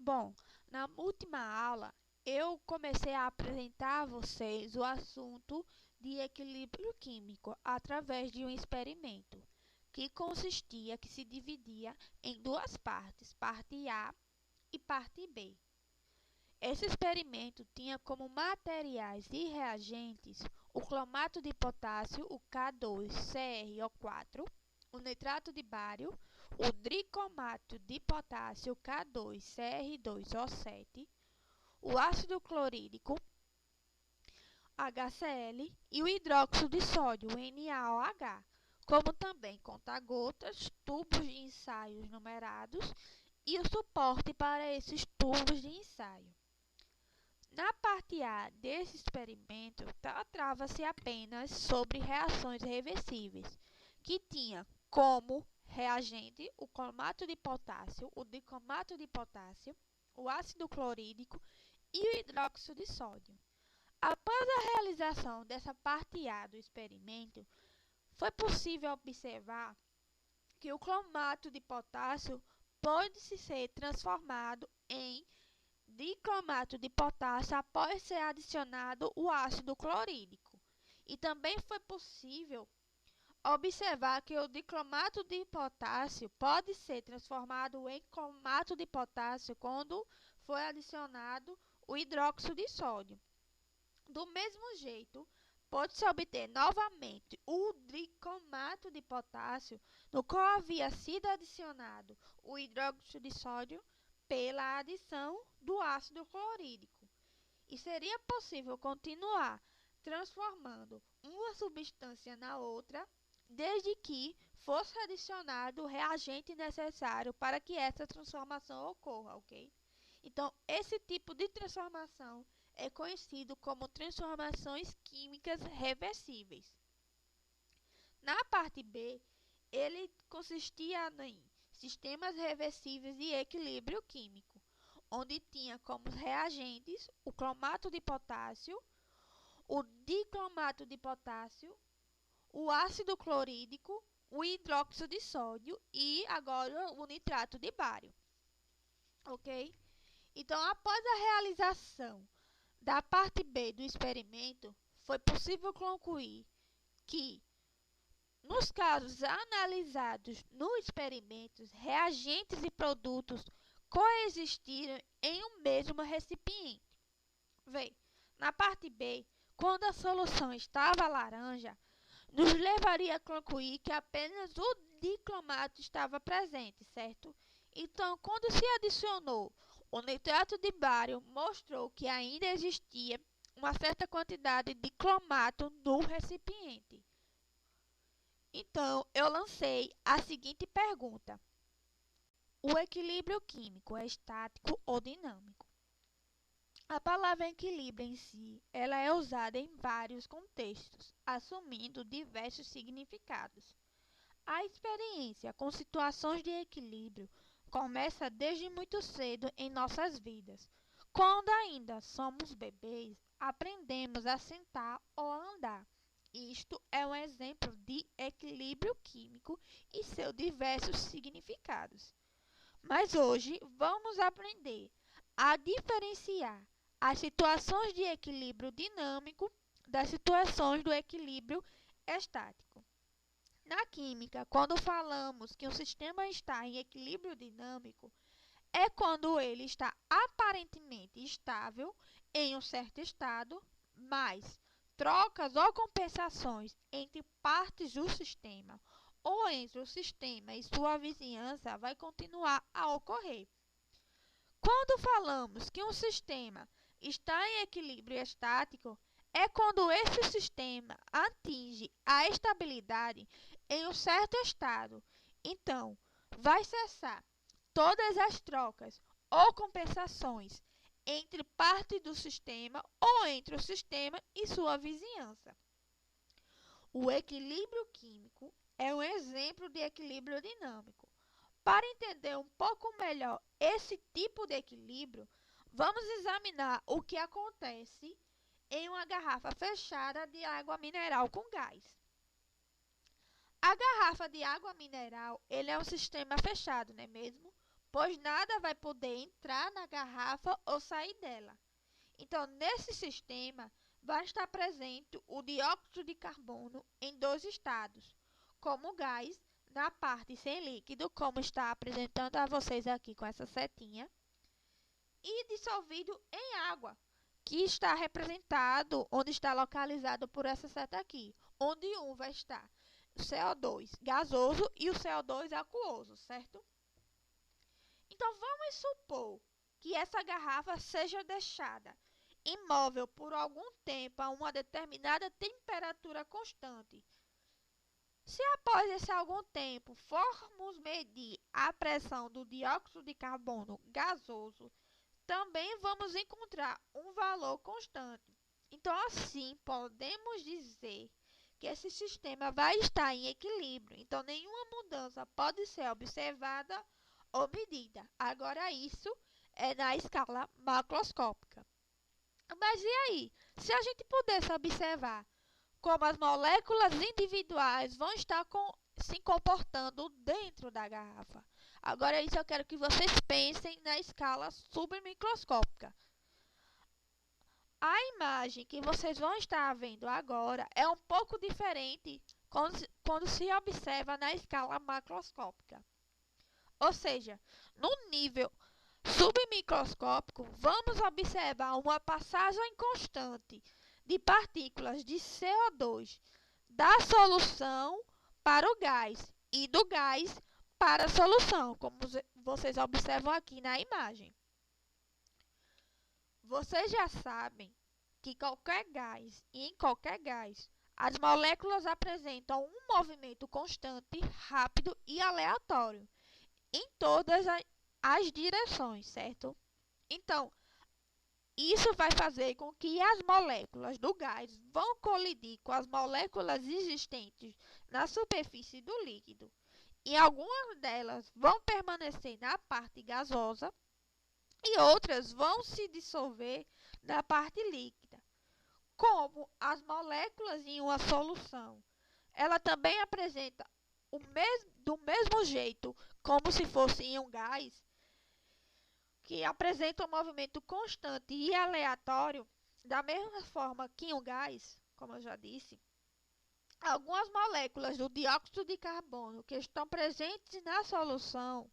Bom, na última aula eu comecei a apresentar a vocês o assunto de equilíbrio químico através de um experimento que se dividia em duas partes, parte A e parte B. Esse experimento tinha como materiais e reagentes o cromato de potássio, o K2CrO4, o nitrato de bário, o dicromato de potássio, K2Cr2O7, o ácido clorídrico, HCl, e o hidróxido de sódio, NaOH, como também conta-gotas, tubos de ensaios numerados e o suporte para esses tubos de ensaio. Na parte A desse experimento, tratava-se apenas sobre reações reversíveis, que tinha como reagente o cromato de potássio, o dicromato de potássio, o ácido clorídrico e o hidróxido de sódio. Após a realização dessa parte A do experimento, foi possível observar que o cromato de potássio pode ser transformado em dicromato de potássio após ser adicionado o ácido clorídrico. E também foi possível observar que o dicromato de potássio pode ser transformado em cromato de potássio quando for adicionado o hidróxido de sódio. Do mesmo jeito, pode-se obter novamente o dicromato de potássio, no qual havia sido adicionado o hidróxido de sódio pela adição do ácido clorídrico. E seria possível continuar transformando uma substância na outra, desde que fosse adicionado o reagente necessário para que essa transformação ocorra, ok? Então, esse tipo de transformação é conhecido como transformações químicas reversíveis. Na parte B, ele consistia em sistemas reversíveis de equilíbrio químico, onde tinha como reagentes o cromato de potássio, o dicromato de potássio, o ácido clorídrico, o hidróxido de sódio e agora o nitrato de bário. Ok? Então, após a realização da parte B do experimento, foi possível concluir que, nos casos analisados no experimento, reagentes e produtos coexistiram em um mesmo recipiente. Vê, na parte B, quando a solução estava laranja, nos levaria a concluir que apenas o dicromato estava presente, certo? Então, quando se adicionou o nitrato de bário, mostrou que ainda existia uma certa quantidade de cromato no recipiente. Então, eu lancei a seguinte pergunta: o equilíbrio químico é estático ou dinâmico? A palavra equilíbrio em si, ela é usada em vários contextos, assumindo diversos significados. A experiência com situações de equilíbrio começa desde muito cedo em nossas vidas. Quando ainda somos bebês, aprendemos a sentar ou a andar. Isto é um exemplo de equilíbrio químico e seus diversos significados. Mas hoje vamos aprender a diferenciar as situações de equilíbrio dinâmico das situações do equilíbrio estático. Na química, quando falamos que um sistema está em equilíbrio dinâmico, é quando ele está aparentemente estável em um certo estado, mas trocas ou compensações entre partes do sistema ou entre o sistema e sua vizinhança vai continuar a ocorrer. Quando falamos que um sistema está em equilíbrio estático, é quando esse sistema atinge a estabilidade em um certo estado. Então, vai cessar todas as trocas ou compensações entre partes do sistema ou entre o sistema e sua vizinhança. O equilíbrio químico é um exemplo de equilíbrio dinâmico. Para entender um pouco melhor esse tipo de equilíbrio, vamos examinar o que acontece em uma garrafa fechada de água mineral com gás. A garrafa de água mineral, ele é um sistema fechado, não é mesmo? pois nada vai poder entrar na garrafa ou sair dela. Então, nesse sistema, vai estar presente o dióxido de carbono em dois estados, como gás na parte sem líquido, como está apresentando a vocês aqui com essa setinha, e dissolvido em água, que está representado, onde está localizado por essa seta aqui, onde um vai estar o CO2 gasoso e o CO2 aquoso, certo? Então, vamos supor que essa garrafa seja deixada imóvel por algum tempo a uma determinada temperatura constante. Se após esse algum tempo formos medir a pressão do dióxido de carbono gasoso, também vamos encontrar um valor constante. Então, assim, podemos dizer que esse sistema vai estar em equilíbrio. Então, nenhuma mudança pode ser observada ou medida. Agora, isso é na escala macroscópica. Mas e aí? Se a gente pudesse observar como as moléculas individuais vão estar se comportando dentro da garrafa. Agora, isso eu quero que vocês pensem na escala submicroscópica. A imagem que vocês vão estar vendo agora é um pouco diferente quando se observa na escala macroscópica. Ou seja, no nível submicroscópico, vamos observar uma passagem constante de partículas de CO2 da solução para o gás e do gás para a solução, como vocês observam aqui na imagem. Vocês já sabem que qualquer gás e em qualquer gás, as moléculas apresentam um movimento constante, rápido e aleatório em todas as direções, certo? Então, isso vai fazer com que as moléculas do gás vão colidir com as moléculas existentes na superfície do líquido. E algumas delas vão permanecer na parte gasosa e outras vão se dissolver na parte líquida. Como as moléculas em uma solução, ela também apresenta do mesmo jeito como se fosse em um gás, que apresenta um movimento constante e aleatório, da mesma forma que um gás, como eu já disse, algumas moléculas do dióxido de carbono que estão presentes na solução,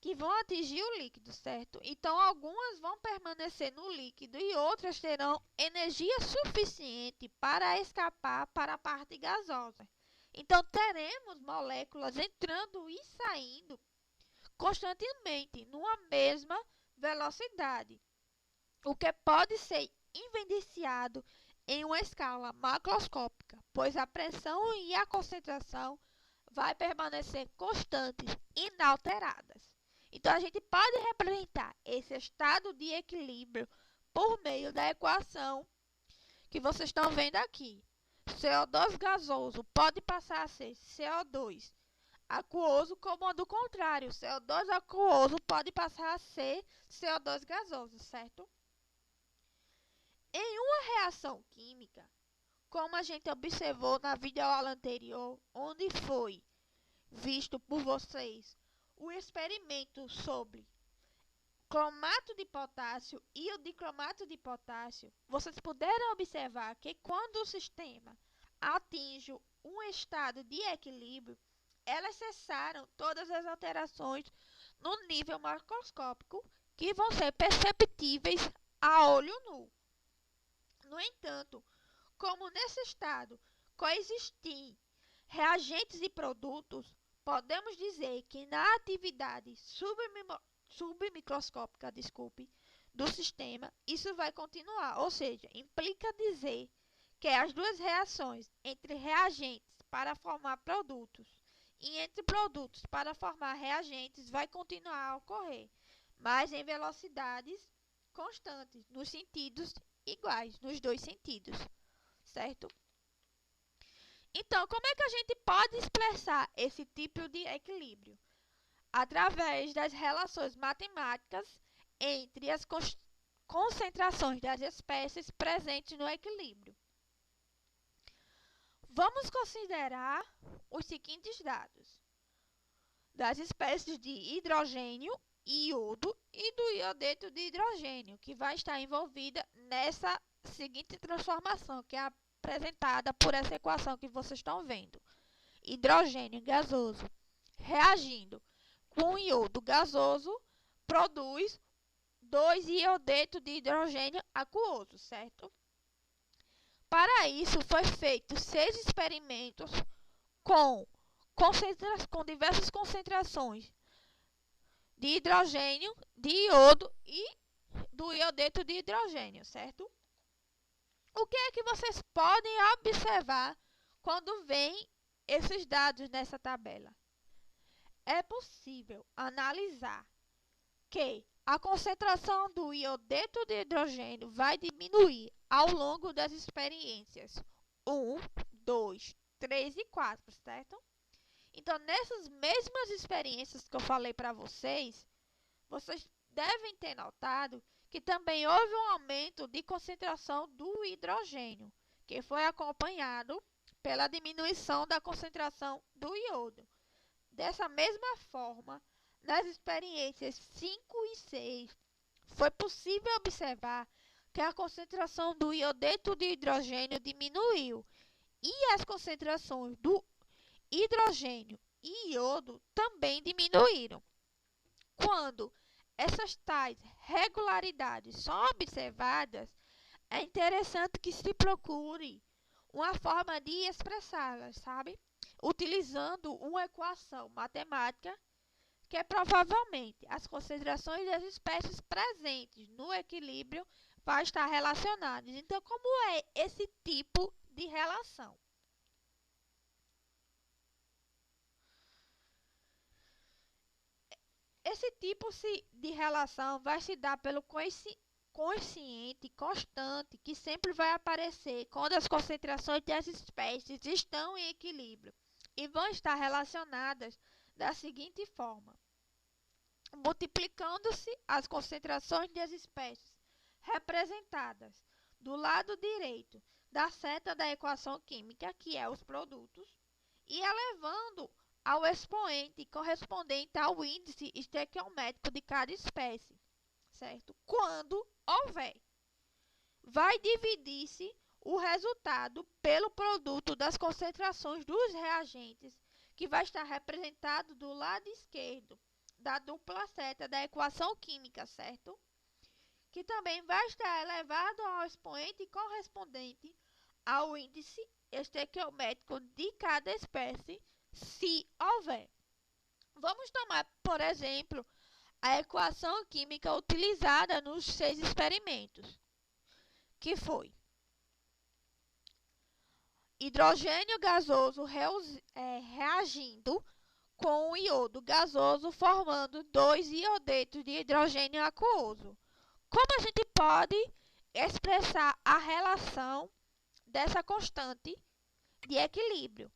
que vão atingir o líquido, certo? Então, algumas vão permanecer no líquido e outras terão energia suficiente para escapar para a parte gasosa. Então, teremos moléculas entrando e saindo constantemente numa mesma velocidade, o que pode ser evidenciado em uma escala macroscópica, pois a pressão e a concentração vai permanecer constantes, inalteradas. Então a gente pode representar esse estado de equilíbrio por meio da equação que vocês estão vendo aqui. CO2 gasoso pode passar a ser CO2 aquoso, como do contrário, CO2 aquoso pode passar a ser CO2 gasoso, certo? Em uma reação química, como a gente observou na videoaula anterior, onde foi visto por vocês o experimento sobre cromato de potássio e o dicromato de potássio, vocês puderam observar que quando o sistema atinge um estado de equilíbrio, elas cessaram todas as alterações no nível macroscópico que vão ser perceptíveis a olho nu. No entanto, como nesse estado coexistem reagentes e produtos, podemos dizer que na atividade submicroscópica, do sistema, isso vai continuar, ou seja, implica dizer que as duas reações entre reagentes para formar produtos e entre produtos para formar reagentes vai continuar a ocorrer, mas em velocidades constantes, nos sentidos iguais, nos dois sentidos, certo? Então, como é que a gente pode expressar esse tipo de equilíbrio? Através das relações matemáticas entre as concentrações das espécies presentes no equilíbrio. Vamos considerar os seguintes dados. das espécies de hidrogênio, iodo e do iodeto de hidrogênio, que vai estar envolvida nessa seguinte transformação, que é apresentada por essa equação que vocês estão vendo. Hidrogênio gasoso reagindo com iodo gasoso produz 2 iodeto de hidrogênio aquoso, certo? Para isso, foi feito 6 experimentos com diversas concentrações de hidrogênio, de iodo e do iodeto de hidrogênio, certo? O que é que vocês podem observar quando veem esses dados nessa tabela? É possível analisar que a concentração do iodeto de hidrogênio vai diminuir ao longo das experiências 1, 2, 3 e 4, certo? Então, nessas mesmas experiências que eu falei para vocês, vocês devem ter notado que também houve um aumento de concentração do hidrogênio, que foi acompanhado pela diminuição da concentração do iodo. Dessa mesma forma, nas experiências 5 e 6, foi possível observar que a concentração do iodeto de hidrogênio diminuiu e as concentrações do hidrogênio e iodo também diminuíram. Quando essas tais regularidades são observadas, é interessante que se procure uma forma de expressá-las, sabe? Utilizando uma equação matemática que é provavelmente as concentrações das espécies presentes no equilíbrio vai estar relacionadas. Então, como é esse tipo de relação? Esse tipo de relação vai se dar pelo consciente constante que sempre vai aparecer quando as concentrações das espécies estão em equilíbrio e vão estar relacionadas da seguinte forma: multiplicando-se as concentrações das espécies representadas do lado direito da seta da equação química, que é os produtos, e elevando ao expoente correspondente ao índice estequiométrico de cada espécie, certo? Quando houver, vai dividir-se o resultado pelo produto das concentrações dos reagentes, que vai estar representado do lado esquerdo da dupla seta da equação química, certo? Que também vai estar elevado ao expoente correspondente ao índice estequiométrico de cada espécie, se houver. Vamos tomar, por exemplo, a equação química utilizada nos 6 experimentos, que foi hidrogênio gasoso reagindo com o iodo gasoso, formando 2 iodetos de hidrogênio aquoso. Como a gente pode expressar a relação dessa constante de equilíbrio?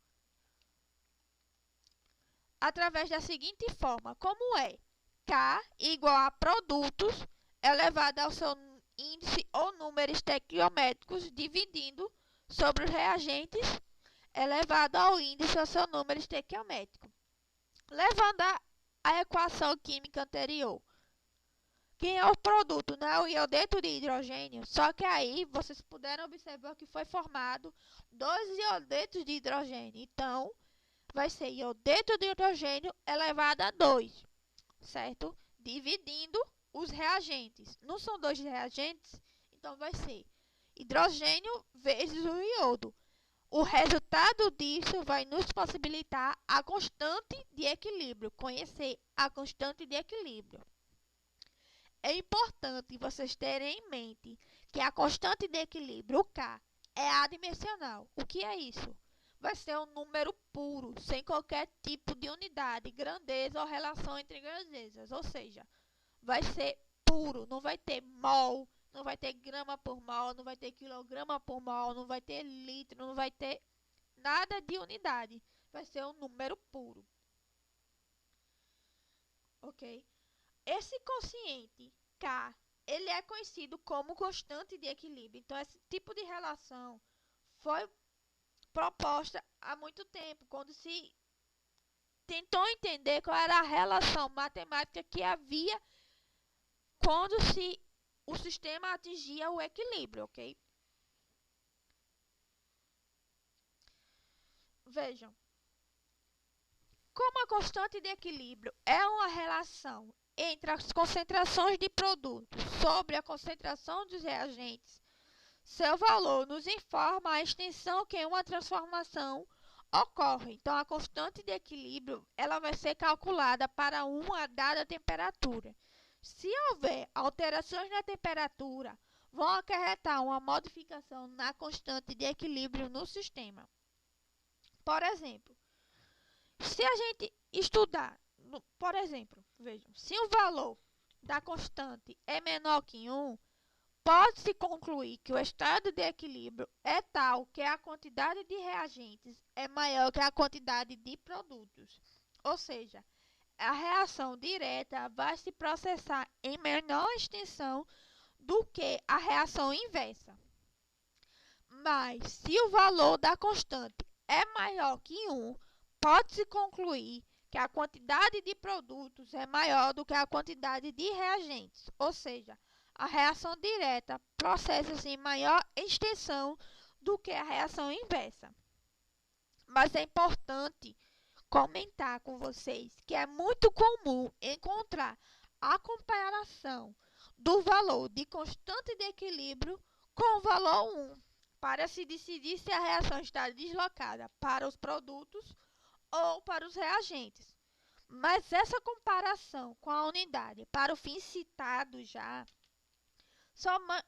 Através da seguinte forma, como é K igual a produtos elevado ao seu índice ou número estequiométricos dividindo sobre os reagentes elevado ao índice ou seu número estequiométrico. Levando a equação química anterior, quem é o produto, não é o iodeto de hidrogênio, só que aí vocês puderam observar que foi formado 2 iodetos de hidrogênio. Então, vai ser iodeto de hidrogênio elevado a 2, certo? Dividindo os reagentes. Não são 2 reagentes, então vai ser hidrogênio vezes o iodo. O resultado disso vai nos possibilitar a constante de equilíbrio, conhecer a constante de equilíbrio. É importante vocês terem em mente que a constante de equilíbrio, o K, é adimensional. O que é isso? Vai ser um número puro, sem qualquer tipo de unidade, grandeza ou relação entre grandezas. Ou seja, vai ser puro, não vai ter mol, não vai ter grama por mol, não vai ter quilograma por mol, não vai ter litro, não vai ter nada de unidade. Vai ser um número puro. Ok? Esse quociente K, ele é conhecido como constante de equilíbrio. Então, esse tipo de relação foi proposta há muito tempo, quando se tentou entender qual era a relação matemática que havia quando o sistema atingia o equilíbrio, ok? Vejam, como a constante de equilíbrio é uma relação entre as concentrações de produtos sobre a concentração dos reagentes, seu valor nos informa a extensão que uma transformação ocorre. Então, a constante de equilíbrio ela vai ser calculada para uma dada temperatura. Se houver alterações na temperatura, vão acarretar uma modificação na constante de equilíbrio no sistema. Por exemplo, se a gente estudar, por exemplo, vejam, se o valor da constante é menor que 1, pode-se concluir que o estado de equilíbrio é tal que a quantidade de reagentes é maior que a quantidade de produtos. Ou seja, a reação direta vai se processar em menor extensão do que a reação inversa. Mas, se o valor da constante é maior que 1, pode-se concluir que a quantidade de produtos é maior do que a quantidade de reagentes, ou seja, a reação direta processa-se em maior extensão do que a reação inversa. Mas é importante comentar com vocês que é muito comum encontrar a comparação do valor de constante de equilíbrio com o valor 1, para se decidir se a reação está deslocada para os produtos ou para os reagentes. Mas essa comparação com a unidade para o fim citado já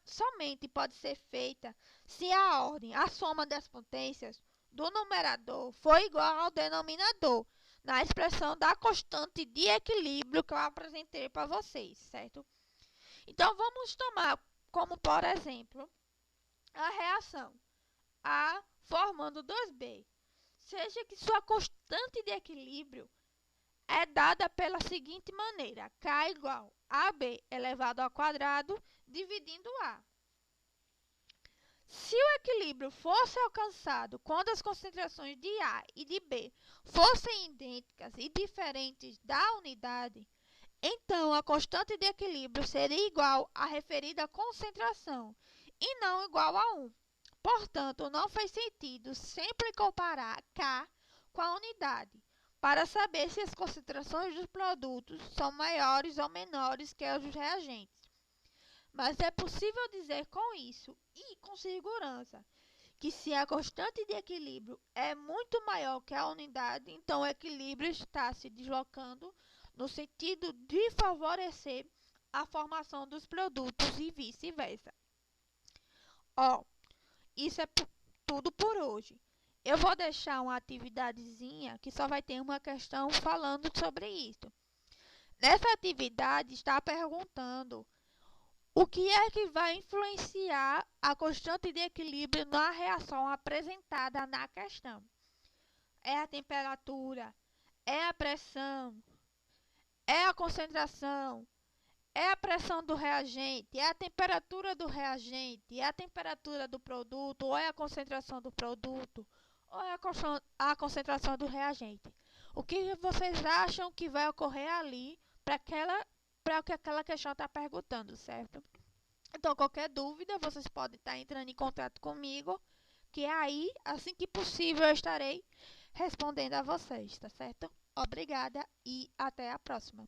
somente pode ser feita se a ordem, a soma das potências do numerador for igual ao denominador, na expressão da constante de equilíbrio que eu apresentei para vocês, certo? Então, vamos tomar como, por exemplo, a reação A formando 2B. Seja que sua constante de equilíbrio é dada pela seguinte maneira: K igual a AB elevado ao quadrado dividindo A. Se o equilíbrio fosse alcançado quando as concentrações de A e de B fossem idênticas e diferentes da unidade, então a constante de equilíbrio seria igual à referida concentração e não igual a 1. Portanto, não faz sentido sempre comparar K com a unidade para saber se as concentrações dos produtos são maiores ou menores que as dos reagentes. Mas é possível dizer com isso e com segurança que se a constante de equilíbrio é muito maior que a unidade, então o equilíbrio está se deslocando no sentido de favorecer a formação dos produtos e vice-versa. Isso é tudo por hoje. Eu vou deixar uma atividadezinha que só vai ter uma questão falando sobre isso. Nessa atividade está perguntando o que é que vai influenciar a constante de equilíbrio na reação apresentada na questão. É a temperatura, é a pressão, é a concentração, é a pressão do reagente, é a temperatura do reagente, é a temperatura do produto, ou é a concentração do produto, ou é a concentração do reagente. O que vocês acham que vai ocorrer ali para o que aquela questão está perguntando, certo? Então, qualquer dúvida, vocês podem estar entrando em contato comigo, que aí, assim que possível, eu estarei respondendo a vocês, tá certo? Obrigada e até a próxima.